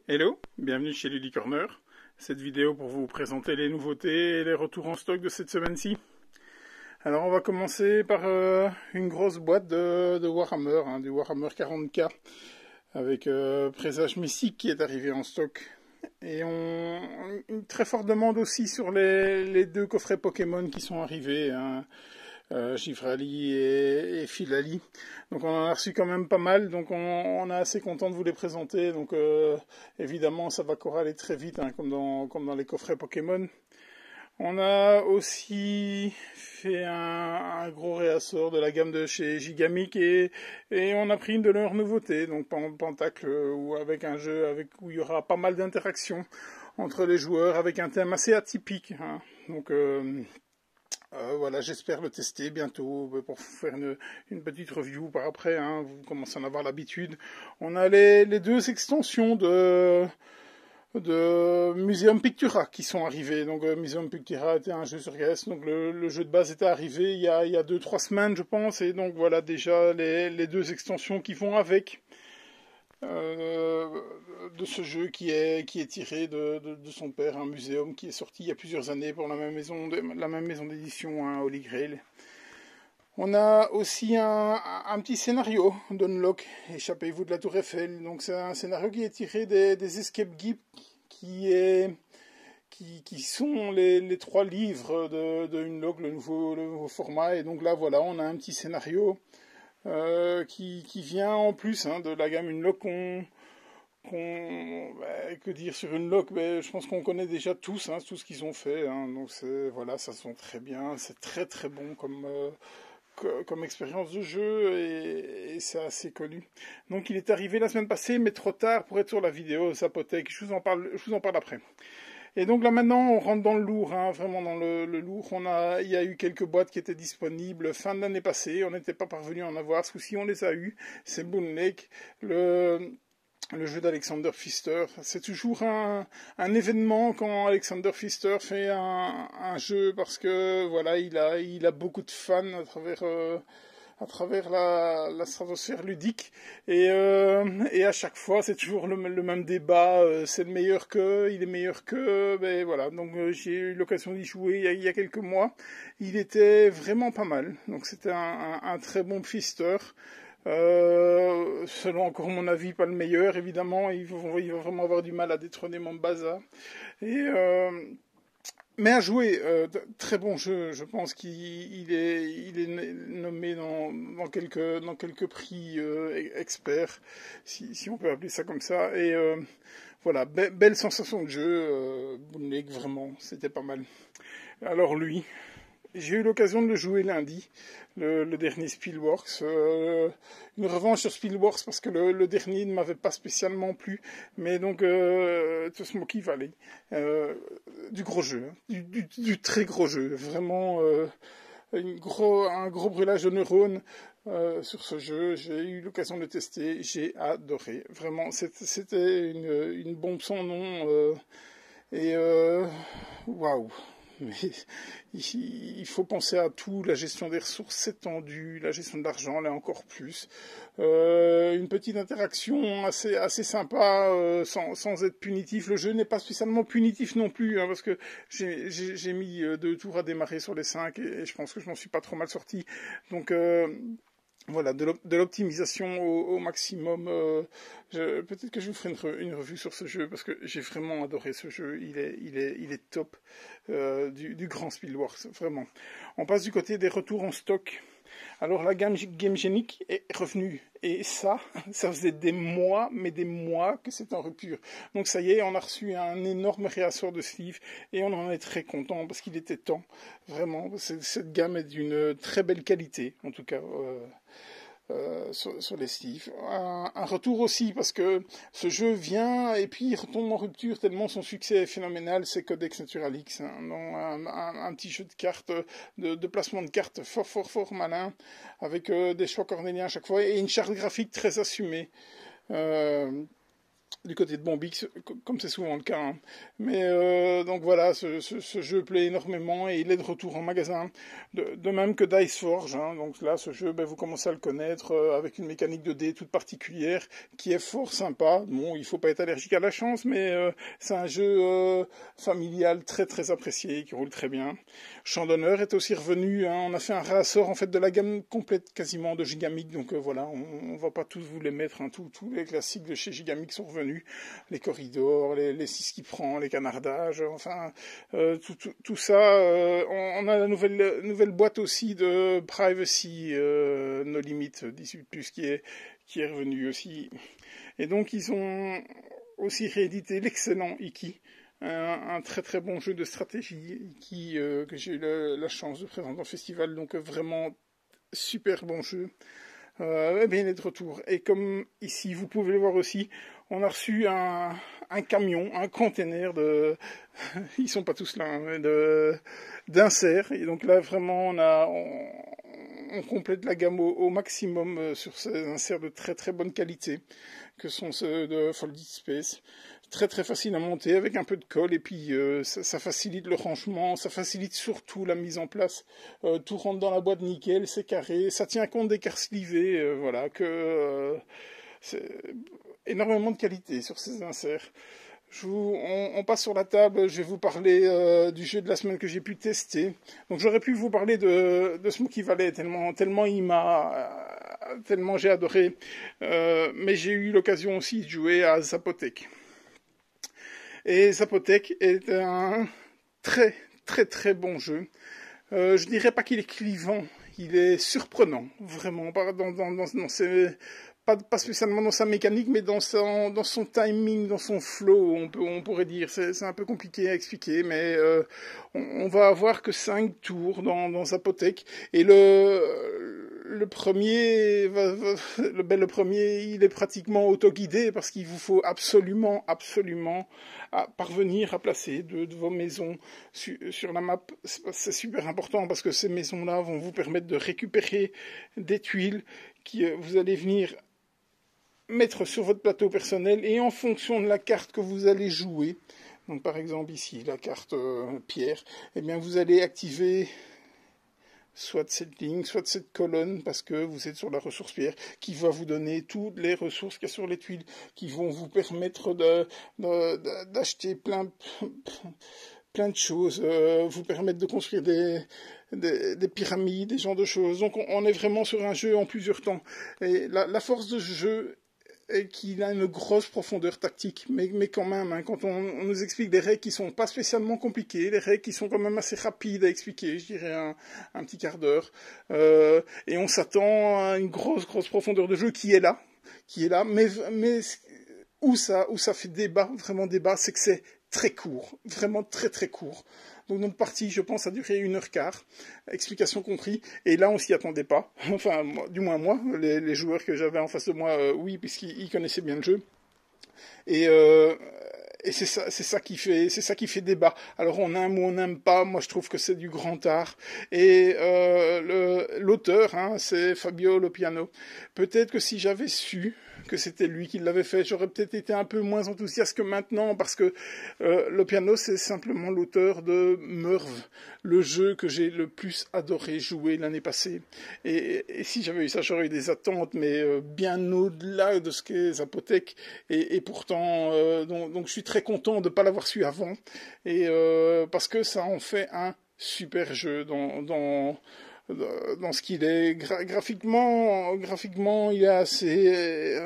Hello, bienvenue chez Lily Corner. Cette vidéo pour vous présenter les nouveautés et les retours en stock de cette semaine-ci. Alors on va commencer par une grosse boîte de Warhammer, du Warhammer 40K, avec Présage Mystique qui est arrivé en stock. Et une très forte demande aussi sur les deux coffrets Pokémon qui sont arrivés, Gifrali et Filali. Donc on en a reçu quand même pas mal, donc on est assez content de vous les présenter. Donc évidemment ça va corraler très vite, comme dans les coffrets Pokémon. On a aussi fait un gros réassort de la gamme de chez Gigamic et on a pris une de leurs nouveautés, donc Pentacle, ou avec un jeu où il y aura pas mal d'interactions entre les joueurs avec un thème assez atypique. Donc voilà, j'espère le tester bientôt pour faire une petite review par après. Vous commencez à en avoir l'habitude. On a les deux extensions de Museum Pictura qui sont arrivés. Donc Museum Pictura était un jeu sur GS, donc le jeu de base était arrivé il y a 2-3 semaines je pense, et donc voilà déjà les deux extensions qui vont avec de ce jeu qui est tiré de son père, un muséum qui est sorti il y a plusieurs années pour la même maison d'édition, Holy Grail. On a aussi un petit scénario d'Unlock, Échappez-vous de la Tour Eiffel. Donc c'est un scénario qui est tiré des Escape Guides qui sont les 3 livres de Unlock, le nouveau format. Et donc là voilà, on a un petit scénario qui vient en plus de la gamme Unlock que dire sur Unlock, je pense qu'on connaît déjà tous, tout ce qu'ils ont fait. Donc voilà, ça sent très bien, c'est très très bon comme expérience de jeu et c'est assez connu. Donc il est arrivé la semaine passée, mais trop tard pour être sur la vidéo, Zapotec. Je vous en parle après. Et donc là maintenant on rentre dans le lourd, vraiment dans le lourd. Il y a eu quelques boîtes qui étaient disponibles fin de l'année passée, on n'était pas parvenu à en avoir. Ce coup-ci on les a eu. C'est Boon Lake, le jeu d'Alexander Pfister. C'est toujours un événement quand Alexander Pfister fait un jeu, parce que voilà, il a beaucoup de fans à travers la stratosphère ludique, et à chaque fois c'est toujours le même débat, c'est le meilleur que, il est meilleur que, voilà. Donc j'ai eu l'occasion d'y jouer il y a quelques mois, il était vraiment pas mal, donc c'était un très bon Pfister. Selon encore mon avis, pas le meilleur, évidemment. Il va vraiment avoir du mal à détrôner Mombasa. Mais à jouer, très bon jeu. Je pense qu'il est nommé dans quelques prix experts, si on peut appeler ça comme ça. Et voilà, belle sensation de jeu. Boon Lake, vraiment, c'était pas mal. Alors lui, j'ai eu l'occasion de le jouer lundi, le dernier Spielworks. Une revanche sur Spielworks parce que le dernier ne m'avait pas spécialement plu. Mais donc, To Smoky Valley. Du gros jeu, du très gros jeu. Vraiment, un gros brûlage de neurones sur ce jeu. J'ai eu l'occasion de le tester. J'ai adoré. Vraiment, c'était une bombe sans nom. Waouh! Mais il faut penser à tout, la gestion des ressources c'est tendu, la gestion de l'argent là encore plus. Une petite interaction assez sympa, sans être punitif. Le jeu n'est pas spécialement punitif non plus, parce que j'ai mis 2 tours à démarrer sur les 5 et je pense que je m'en suis pas trop mal sorti. Donc voilà, de l'optimisation au maximum. Peut-être que je vous ferai une revue sur ce jeu parce que j'ai vraiment adoré ce jeu. Il est top, du grand Spielworks, vraiment. On passe du côté des retours en stock. Alors la gamme Game Genic est revenue, et ça faisait des mois, mais des mois que c'est en rupture. Donc ça y est, on a reçu un énorme réassort de Steve et on en est très content parce qu'il était temps. Vraiment, cette gamme est d'une très belle qualité, en tout cas. Sur les Steve. Un retour aussi parce que ce jeu vient et puis il retombe en rupture tellement son succès est phénoménal, c'est Codex Naturalix, un petit jeu de cartes, de placement de cartes fort malin, avec des choix cornéliens à chaque fois et une charte graphique très assumée. du côté de Bombix, comme c'est souvent le cas. Hein. Mais donc voilà, ce jeu plaît énormément et il est de retour en magasin, de même que Dice Forge. Hein. Donc là, ce jeu, ben, vous commencez à le connaître avec une mécanique de dés toute particulière qui est fort sympa. Bon, il faut pas être allergique à la chance, mais c'est un jeu familial très très apprécié qui roule très bien. Champ d'honneur est aussi revenu. Hein. On a fait un réassort en fait de la gamme complète quasiment de Gigamic. Donc voilà, on va pas tous vous les mettre. Hein. Tous les classiques de chez Gigamic sont revenus. Les corridors, les 6 qui prend, les canardages, enfin tout ça. On a la nouvelle boîte aussi de Privacy No Limit 18+, qui est revenue aussi. Et donc ils ont aussi réédité l'excellent Iki, un très très bon jeu de stratégie que j'ai eu la chance de présenter au festival, donc vraiment super bon jeu. Eh bien, il est de retour. Et comme ici, vous pouvez le voir aussi, on a reçu un camion, un container de... Ils sont pas tous là, hein, d'inserts. Et donc là, vraiment, on complète la gamme au maximum sur ces inserts de très très bonne qualité, que sont ceux de Folded Space. Très très facile à monter avec un peu de colle et puis ça facilite le rangement, ça facilite surtout la mise en place. Tout rentre dans la boîte nickel, c'est carré, ça tient compte des quarts slivés, voilà, c'est énormément de qualité sur ces inserts. On passe sur la table, je vais vous parler du jeu de la semaine que j'ai pu tester. Donc j'aurais pu vous parler de Smoky Valley, tellement j'ai adoré, mais j'ai eu l'occasion aussi de jouer à Zapotec. Et Zapotec est un très très très bon jeu. Je dirais pas qu'il est clivant, il est surprenant, vraiment, dans ses, pas spécialement dans sa mécanique, mais dans son timing, dans son flow, on pourrait dire. C'est un peu compliqué à expliquer, mais on va avoir que 5 tours dans Zapotec, et le premier, le premier, il est pratiquement autoguidé parce qu'il vous faut absolument parvenir à placer deux de vos maisons sur la map. C'est super important parce que ces maisons-là vont vous permettre de récupérer des tuiles que vous allez venir mettre sur votre plateau personnel, et en fonction de la carte que vous allez jouer, donc par exemple ici la carte pierre, eh bien vous allez activer soit cette ligne, soit cette colonne, parce que vous êtes sur la ressource pierre, qui va vous donner toutes les ressources qu'il y a sur les tuiles, qui vont vous permettre d'acheter plein de choses, vous permettre de construire des pyramides, des genres de choses. Donc on est vraiment sur un jeu en plusieurs temps. Et la force de ce jeu est qu'il a une grosse profondeur tactique, mais quand même, hein, quand on nous explique des règles qui sont pas spécialement compliquées, des règles qui sont quand même assez rapides à expliquer, je dirais un petit quart d'heure, et on s'attend à une grosse profondeur de jeu qui est là, mais où ça fait débat, vraiment débat, c'est que c'est très court, vraiment très très court. Donc notre partie, je pense, a duré 1h15, explication compris, et là on s'y attendait pas, enfin du moins moi, les joueurs que j'avais en face de moi, oui, puisqu'ils connaissaient bien le jeu, et c'est ça qui fait débat. Alors on aime ou on n'aime pas, moi je trouve que c'est du grand art, et l'auteur, hein, c'est Fabio Lopiano. Peut-être que si j'avais su que c'était lui qui l'avait fait, j'aurais peut-être été un peu moins enthousiaste que maintenant, parce que Lopiano, c'est simplement l'auteur de Merv, le jeu que j'ai le plus adoré jouer l'année passée. Et si j'avais eu ça, j'aurais eu des attentes, mais bien au-delà de ce qu'est Zapotec, et pourtant, donc je suis très content de ne pas l'avoir su avant, et parce que ça en fait un super jeu dans ce qu'il est. Graphiquement, il est assez...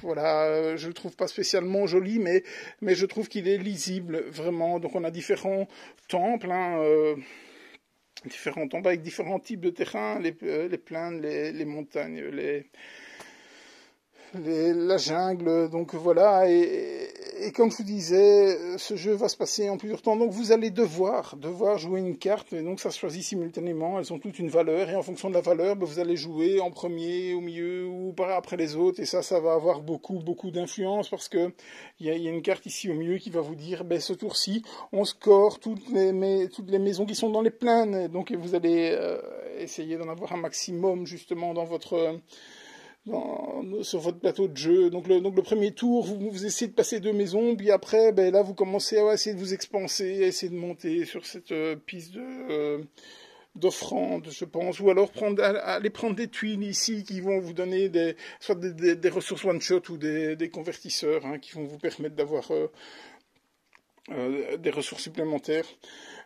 voilà, je le trouve pas spécialement joli, mais je trouve qu'il est lisible, vraiment. Donc on a différents temples, hein, différents temples avec différents types de terrains, les plaines, les montagnes, la jungle, donc voilà, et comme je vous disais, ce jeu va se passer en plusieurs temps, donc vous allez devoir jouer une carte, et donc ça se choisit simultanément, elles ont toutes une valeur, et en fonction de la valeur, vous allez jouer en premier, au milieu, ou après les autres, et ça va avoir beaucoup d'influence, parce que il y a une carte ici au milieu qui va vous dire, ce tour-ci, on score toutes les maisons qui sont dans les plaines, donc vous allez essayer d'en avoir un maximum, justement, dans votre sur votre plateau de jeu. Donc le premier tour, vous essayez de passer 2 maisons, puis après, ben là, vous commencez à essayer de vous expanser, à essayer de monter sur cette piste d'offrande, je pense, ou alors aller prendre des tuiles ici qui vont vous donner soit des ressources one-shot ou des convertisseurs hein, qui vont vous permettre d'avoir des ressources supplémentaires.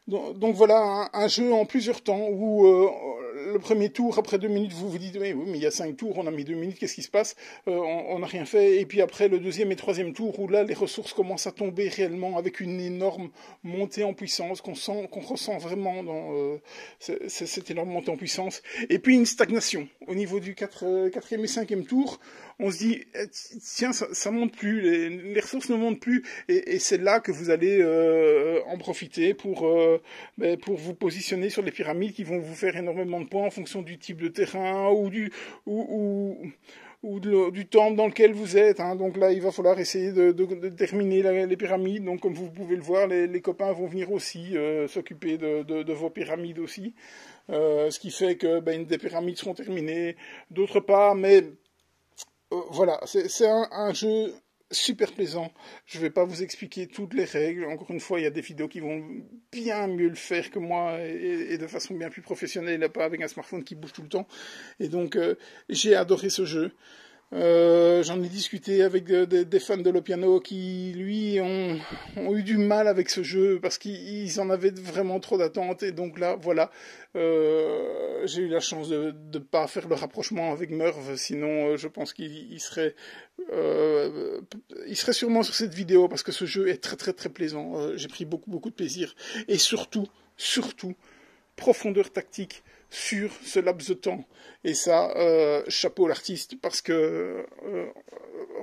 Donc voilà, un jeu en plusieurs temps où le premier tour, après 2 minutes, vous vous dites oui, mais il y a 5 tours, on a mis 2 minutes, qu'est-ce qui se passe? On n'a rien fait. Et puis après le deuxième et troisième tour, où là les ressources commencent à tomber réellement avec une énorme montée en puissance qu'on ressent vraiment dans cette énorme montée en puissance. Et puis une stagnation au niveau du quatrième et cinquième tour. On se dit tiens, ça monte plus, les ressources ne montent plus, et c'est là que vous allez en profiter pour vous positionner sur les pyramides qui vont vous faire énormément de points en fonction du type de terrain ou du temple dans lequel vous êtes. Hein. Donc là, il va falloir essayer de terminer les pyramides. Donc comme vous pouvez le voir, les copains vont venir aussi s'occuper de vos pyramides aussi. Ce qui fait que une des pyramides seront terminées, d'autres pas, mais voilà, c'est un jeu super plaisant. Je ne vais pas vous expliquer toutes les règles. Encore une fois, il y a des vidéos qui vont bien mieux le faire que moi et de façon bien plus professionnelle, et pas avec un smartphone qui bouge tout le temps. Et donc, j'ai adoré ce jeu. J'en ai discuté avec des fans de Lopiano qui, lui, ont eu du mal avec ce jeu parce qu'ils en avaient vraiment trop d'attentes. Et donc là, voilà, j'ai eu la chance de ne pas faire le rapprochement avec Merv. Sinon, je pense qu'il serait sûrement sur cette vidéo parce que ce jeu est très très très plaisant. J'ai pris beaucoup de plaisir. Et surtout, profondeur tactique sur ce laps de temps. Et ça, chapeau l'artiste, parce que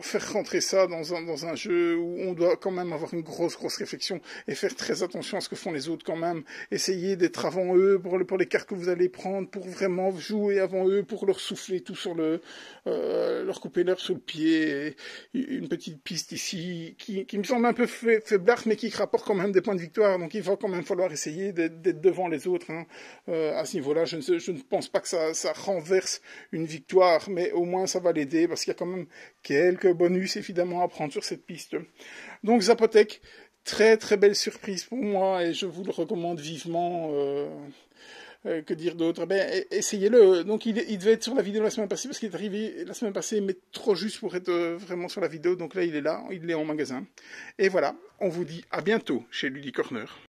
faire rentrer ça dans un jeu où on doit quand même avoir une grosse réflexion et faire très attention à ce que font les autres quand même, essayer d'être avant eux pour les cartes que vous allez prendre, pour vraiment jouer avant eux, pour leur souffler tout sur leur couper l'herbe sous le pied, et une petite piste ici qui me semble un peu faiblarde, mais qui rapporte quand même des points de victoire, donc il va quand même falloir essayer d'être devant les autres. Hein. À ce niveau-là, je ne pense pas que ça renverse une victoire, mais au moins ça va l'aider, parce qu'il y a quand même quelques bonus évidemment à prendre sur cette piste. Donc Zapotec, très très belle surprise pour moi, et je vous le recommande vivement. Que dire d'autre? Essayez-le. Donc il devait être sur la vidéo la semaine passée, parce qu'il est arrivé la semaine passée, mais trop juste pour être vraiment sur la vidéo. Donc là il est en magasin. Et voilà, on vous dit à bientôt chez Ludie Corner.